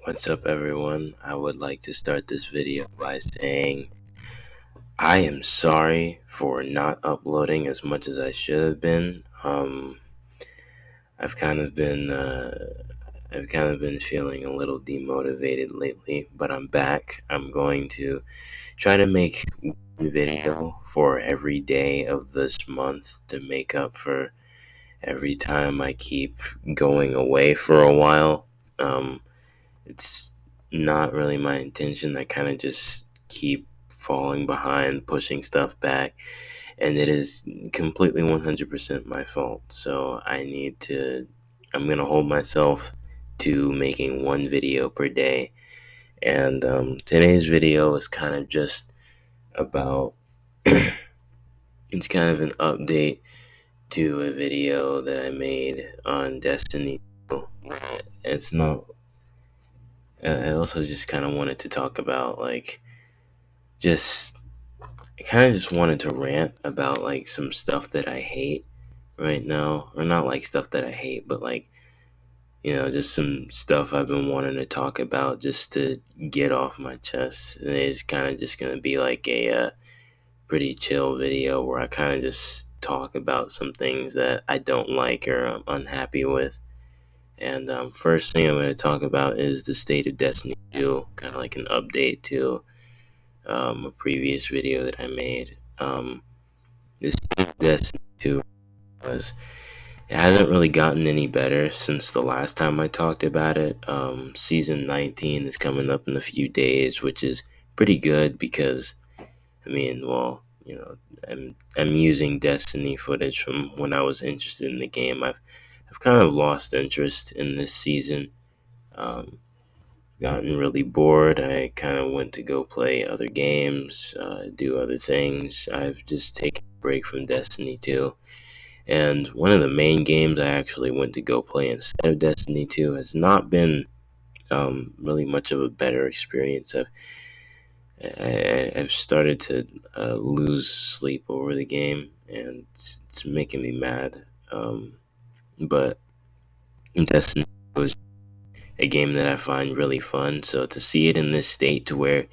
What's up, everyone? I would like to start this video by saying I am sorry for not uploading as much as I should have been. I've kind of been feeling a little demotivated lately, but I'm back. I'm going to try to make one video for every day of this month to make up for every time I keep going away for a while. It's not really my intention. I kind of just keep falling behind, pushing stuff back, and it is completely 100% my fault. So I'm going to hold myself to making one video per day. And today's video is kind of just about, it's kind of an update to a video that I made on Destiny. It's not I also just kind of wanted to talk about just I kind of just wanted to rant about some stuff that I hate right now, or not stuff that I hate, but just some stuff I've been wanting to talk about just to get off my chest. And it's kind of just gonna be like a pretty chill video where I kind of just talk about some things that I don't like or I'm unhappy with. And first thing I'm going to talk about is the state of Destiny 2, kind of like an update to a previous video that I made. The state of Destiny 2 was, it hasn't really gotten any better since the last time I talked about it. Season 19 is coming up in a few days, which is pretty good because, I'm using Destiny footage from when I was interested in the game. I've kind of lost interest in this season. Gotten really bored. I kind of went to go play other games, do other things. I've just taken a break from Destiny 2. And one of the main games I actually went to go play instead of Destiny 2 has not been really much of a better experience. I've started to lose sleep over the game, and it's making me mad. But Destiny was a game that I find really fun. So to see it in this state to where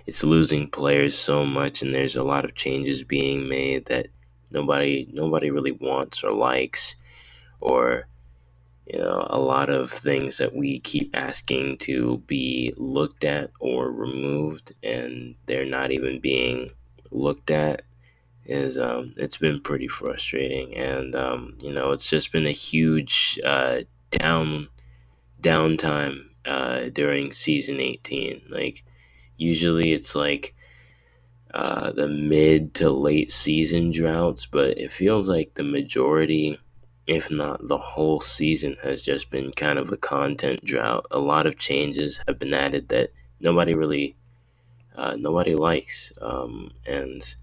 it's losing players so much and there's a lot of changes being made that nobody really wants or likes, or a lot of things that we keep asking to be looked at or removed and they're not even being looked at, is it's been pretty frustrating. And it's just been a huge downtime during season 18. Usually it's the mid to late season droughts, but it feels like the majority, if not the whole season, has just been kind of a content drought. A lot of changes have been added that nobody likes, and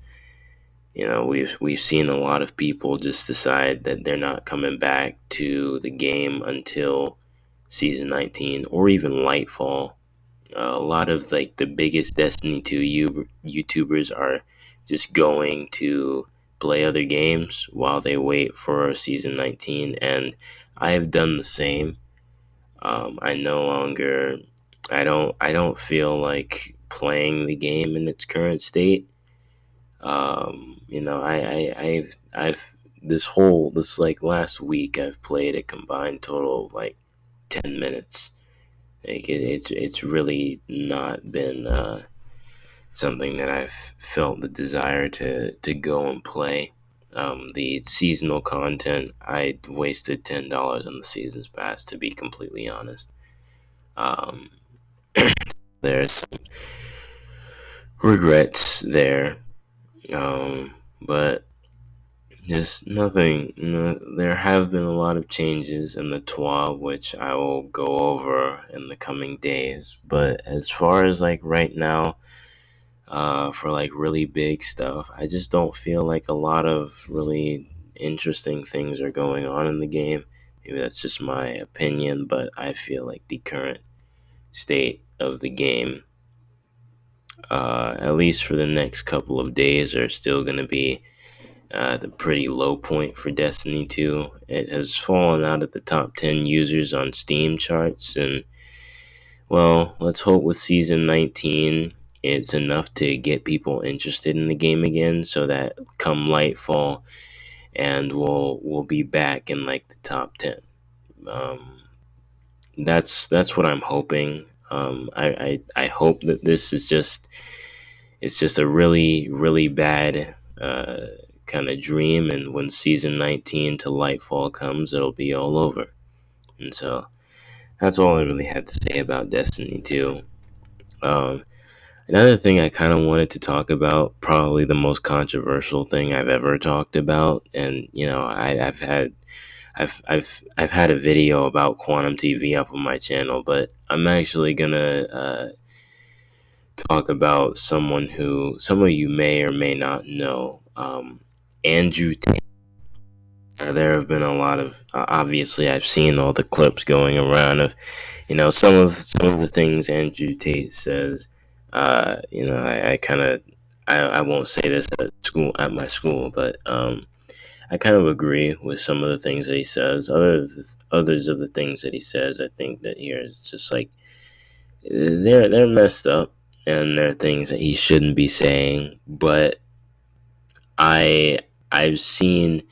we've seen a lot of people just decide that they're not coming back to the game until season 19 or even Lightfall. A lot of the biggest Destiny 2 YouTubers are just going to play other games while they wait for season 19, and I have done the same. I no longer, I don't feel like playing the game in its current state. I've this last week I've played a combined total of 10 minutes. It's really not been something that I've felt the desire to go and play. The seasonal content, I wasted $10 on the season's pass, to be completely honest. Um, there's some regrets there, but just nothing. No, there have been a lot of changes in the TWA, which I will go over in the coming days. But as far as right now, for really big stuff, I just don't feel like a lot of really interesting things are going on in the game. Maybe that's just my opinion, but I feel like the current state of the game, at least for the next couple of days, are still going to be the pretty low point for Destiny 2. It has fallen out of the top 10 users on Steam charts, and Well, let's hope with season 19 it's enough to get people interested in the game again, so that come Lightfall and we'll be back in like the top 10. Um, that's what I'm hoping. I hope that this is just it's just a really bad kind of dream, and when season 19 to Lightfall comes, it'll be all over. And so that's all I really had to say about Destiny 2. Um, Another thing I kind of wanted to talk about, probably the most controversial thing I've ever talked about, and I've had a video about Quantum TV up on my channel, but I'm actually gonna talk about someone who some of you may or may not know, Andrew Tate. There have been a lot of obviously I've seen all the clips going around of some of the things Andrew Tate says. I kind of I won't say this at my school, but I kind of agree with some of the things that he says. Others of the things that he says, I think that here is just like they're messed up, and there are things that he shouldn't be saying. But I I've seen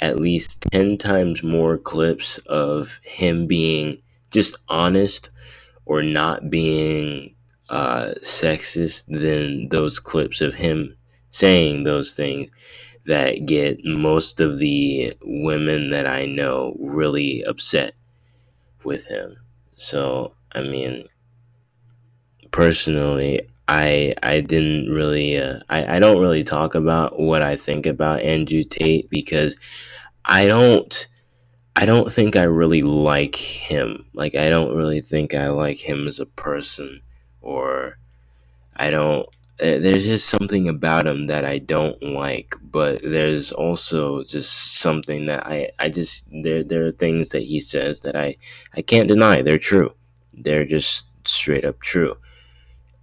at least 10 times more clips of him being just honest or not being sexist than those clips of him saying those things that get most of the women that I know really upset with him. So, I mean, personally, I didn't really I don't really talk about what I think about Andrew Tate because I don't I don't think I really like him. Like I don't really think I like him as a person, or I don't. There's just something about him that I don't like, but there's also just something that I just there are things that he says that I can't deny. They're true. They're just straight up true.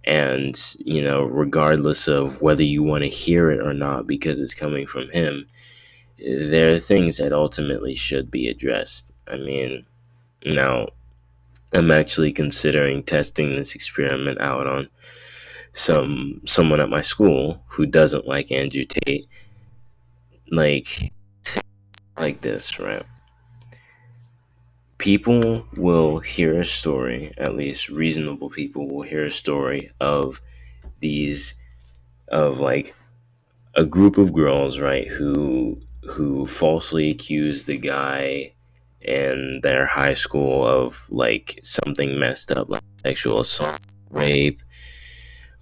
And regardless of whether you want to hear it or not, because it's coming from him, there are things that ultimately should be addressed. I mean, now I'm actually considering testing this experiment out on someone at my school who doesn't like Andrew Tate. Like like this, right? People will hear a story, at least reasonable people will hear a story of these of like a group of girls, right, who falsely accused the guy in their high school of like something messed up, like sexual assault, rape,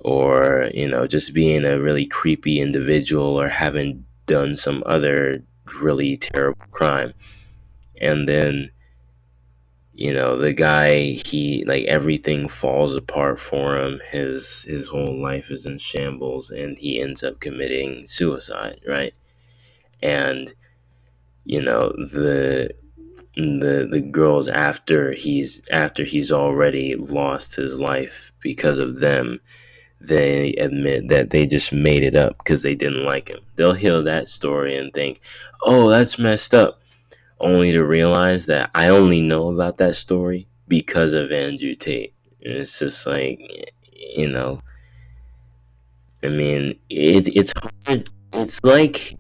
or just being a really creepy individual or having done some other really terrible crime. And then the guy, he like everything falls apart for him, his whole life is in shambles, and he ends up committing suicide, right? And the girls, after he's already lost his life because of them, they admit that they just made it up because they didn't like him. They'll hear that story and think, oh, that's messed up, only to realize that I only know about that story because of Andrew Tate. And it's just like, you know, I mean, it's hard. It's like,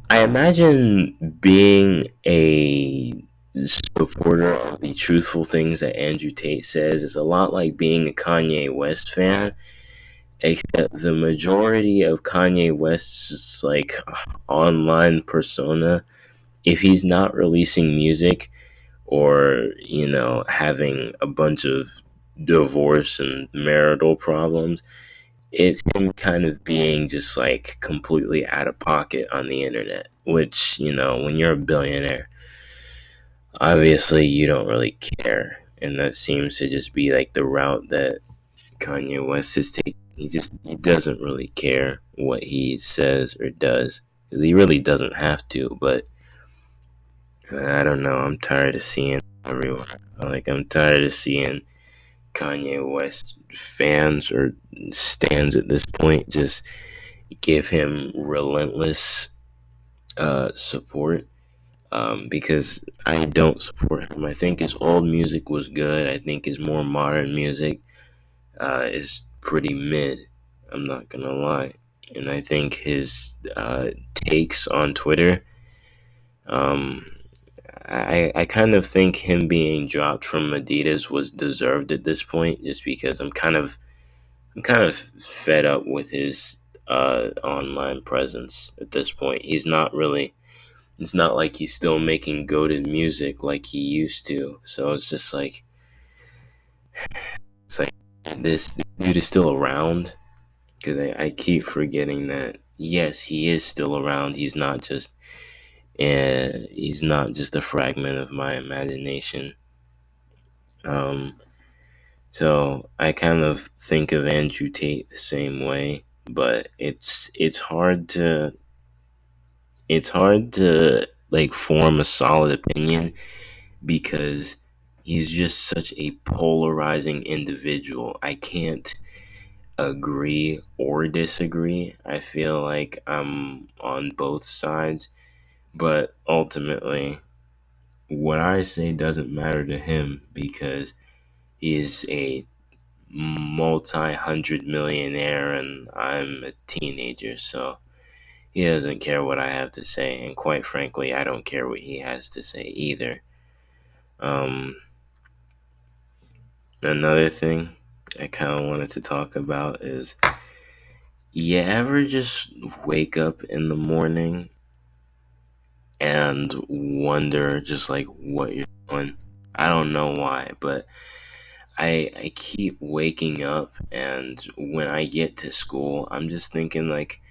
I imagine being a supporter of the truthful things that Andrew Tate says is a lot like being a Kanye West fan, except the majority of Kanye West's like online persona, if he's not releasing music or having a bunch of divorce and marital problems, it's him kind of being just like completely out of pocket on the internet, which when you're a billionaire, obviously you don't really care, and that seems to just be like the route that Kanye West is taking. He doesn't really care what he says or does. He really doesn't have to, but I don't know. I'm tired of seeing everywhere. Like I'm tired of seeing Kanye West fans or stands at this point just give him relentless support. because I don't support him. I think his old music was good. I think his more modern music is pretty mid. I'm not gonna lie, and I think his takes on Twitter. Um, I kind of think him being dropped from Adidas was deserved at this point, just because I'm kind of fed up with his online presence at this point. He's not really. It's not like he's still making goated music like he used to. So it's just like it's like this dude is still around, because I keep forgetting that yes, he is still around. He's not just a fragment of my imagination. Um, so I kind of think of Andrew Tate the same way, but it's hard to like form a solid opinion, because he's just such a polarizing individual. I can't agree or disagree. I feel like I'm on both sides, but ultimately, what I say doesn't matter to him, because he is a multi-hundred millionaire and I'm a teenager, so he doesn't care what I have to say, and quite frankly, I don't care what he has to say either. Um, Another thing I kind of wanted to talk about is, you ever just wake up in the morning and wonder just like what you're doing? I don't know why, but I keep waking up, and when I get to school, I'm just thinking like,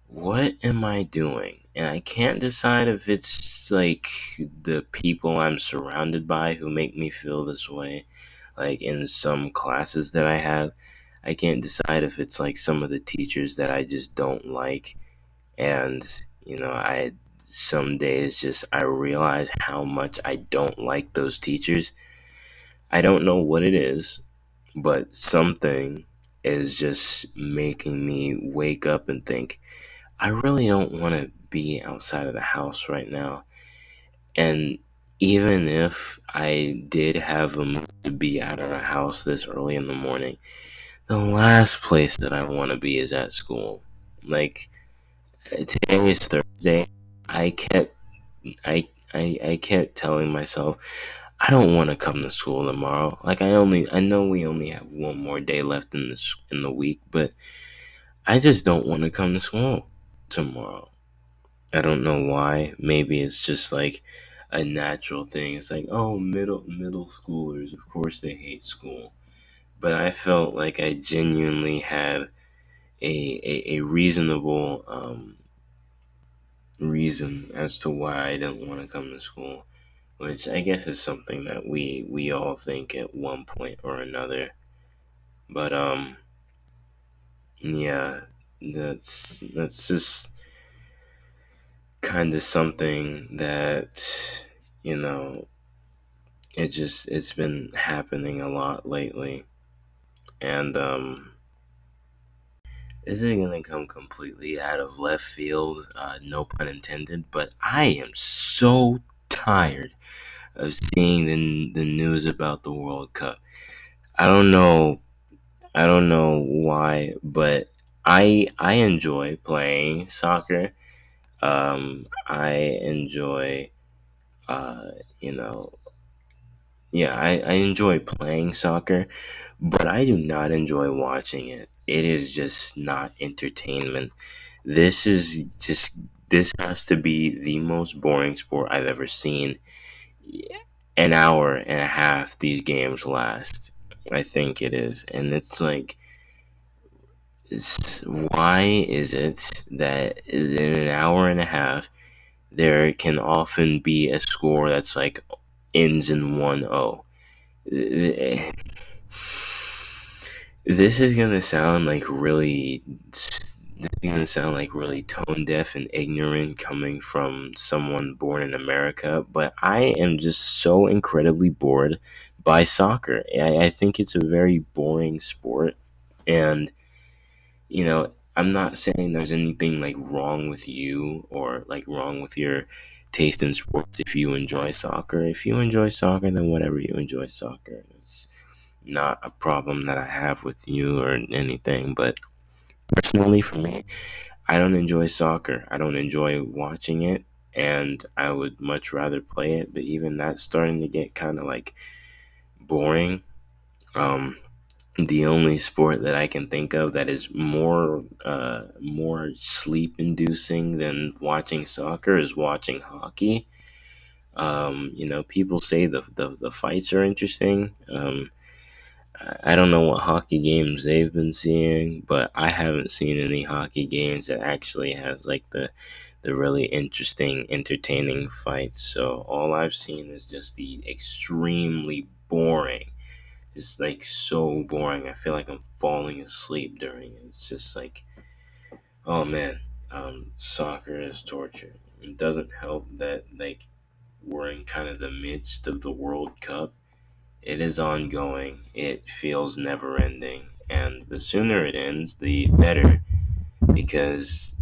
what am I doing? And I can't decide if it's like the people I'm surrounded by who make me feel this way. Like in some classes that I have, I can't decide if it's like some of the teachers that I just don't like. And, I some days just I realize how much I don't like those teachers. I don't know what it is, but something is just making me wake up and think, I really don't want to be outside of the house right now. And even if I did have a mood to be out of the house this early in the morning, the last place that I want to be is at school. Like, today is Thursday. I kept I kept telling myself I don't want to come to school tomorrow. Like, I know we only have one more day left in the week, but I just don't want to come to school tomorrow. I don't know why. Maybe it's just like a natural thing. It's like, oh, middle schoolers, of course they hate school. But I felt like I genuinely had a reasonable reason as to why I didn't want to come to school, which I guess is something that we all think at one point or another. But yeah, that's just kind of something that, you know it's been happening a lot lately. And this is gonna come completely out of left field, no pun intended, but I am so tired of seeing the news about the World Cup. I don't know. I don't know why, but I enjoy playing soccer. I enjoy, uh, you know, yeah, I enjoy playing soccer, but I do not enjoy watching it. It is just not entertainment. This is just this has to be the most boring sport I've ever seen. An hour and a half these games last. I think it is. And it's like, why is it that in an hour and a half there can often be a score that's like ends in 1-0? This is gonna sound like really. This is gonna sound like really tone deaf and ignorant coming from someone born in America, but I am just so incredibly bored by soccer. I think it's a very boring sport, and I'm not saying there's anything like wrong with you or like wrong with your taste in sports if you enjoy soccer. If you enjoy soccer, then whatever, you enjoy soccer. It's not a problem that I have with you or anything. But personally, for me, I don't enjoy soccer. I don't enjoy watching it, and I would much rather play it. But even that's starting to get kind of like boring. Um, the only sport that I can think of that is more sleep inducing than watching soccer is watching hockey. People say the fights are interesting. I don't know what hockey games they've been seeing, but I haven't seen any hockey games that actually has like the really interesting, entertaining fights. So all I've seen is just the extremely boring, just like so boring. I feel like I'm falling asleep during it. It's just like, oh man, soccer is torture. It doesn't help that like we're in kind of the midst of the World Cup. It is ongoing. It feels never ending. And the sooner it ends, the better, because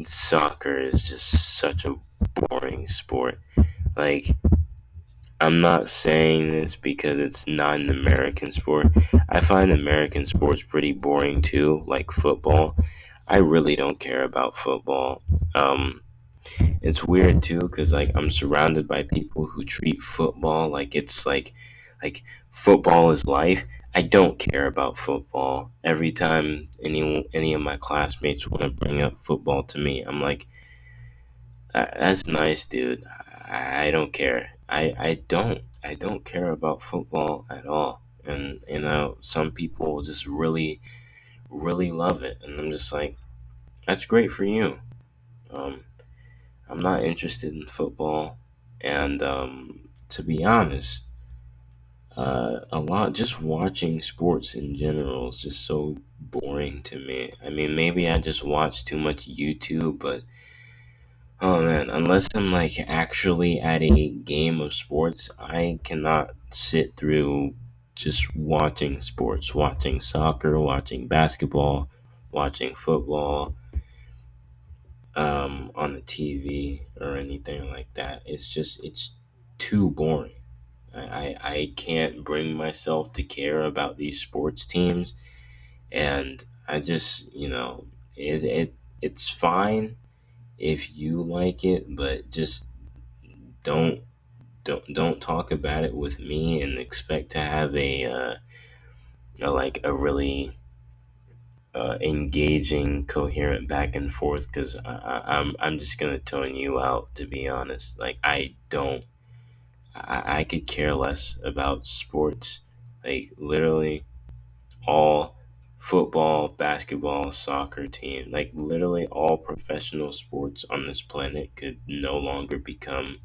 soccer is just such a boring sport. Like, I'm not saying this because it's not an American sport. I find American sports pretty boring too, like football. I really don't care about football. Um, it's weird too because like I'm surrounded by people who treat football like it's like football is life. I don't care about football. Every time any of my classmates want to bring up football to me, I'm like, That's nice, dude. I don't care. I don't care about football at all. And some people just really love it, and I'm just like, that's great for you. Um, I'm not interested in football, and to be honest, a lot just watching sports in general is just so boring to me. I mean, maybe I just watch too much YouTube, but oh man, unless I'm like actually at a game of sports, I cannot sit through just watching sports, watching soccer, watching basketball, watching football on the TV or anything like that. It's too boring. I can't bring myself to care about these sports teams, and I just it's fine if you like it, but just don't don't talk about it with me and expect to have a really engaging, coherent back and forth. Because I'm just gonna tone you out, to be honest. Like I could care less about sports. Like literally all football, basketball, soccer team, like literally all professional sports on this planet could no longer become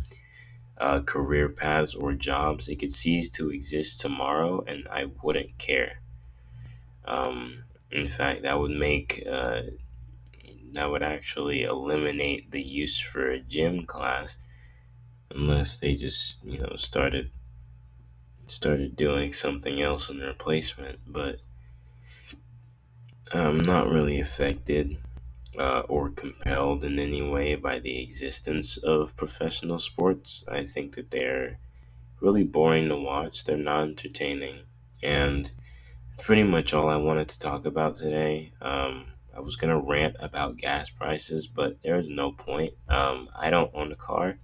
career paths or jobs. It could cease to exist tomorrow, and I wouldn't care. In fact, that would actually eliminate the use for a gym class unless they just started doing something else in replacement. But I'm not really affected or compelled in any way by the existence of professional sports. I think that they're really boring to watch. They're not entertaining. And pretty much all I wanted to talk about today. I was going to rant about gas prices, but there's no point. I don't own a car.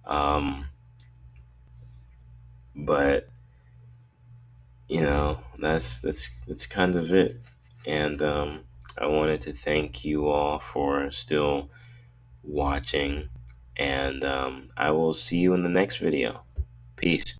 Um, but, that's kind of it. And I wanted to thank you all for still watching. And I will see you in the next video. Peace.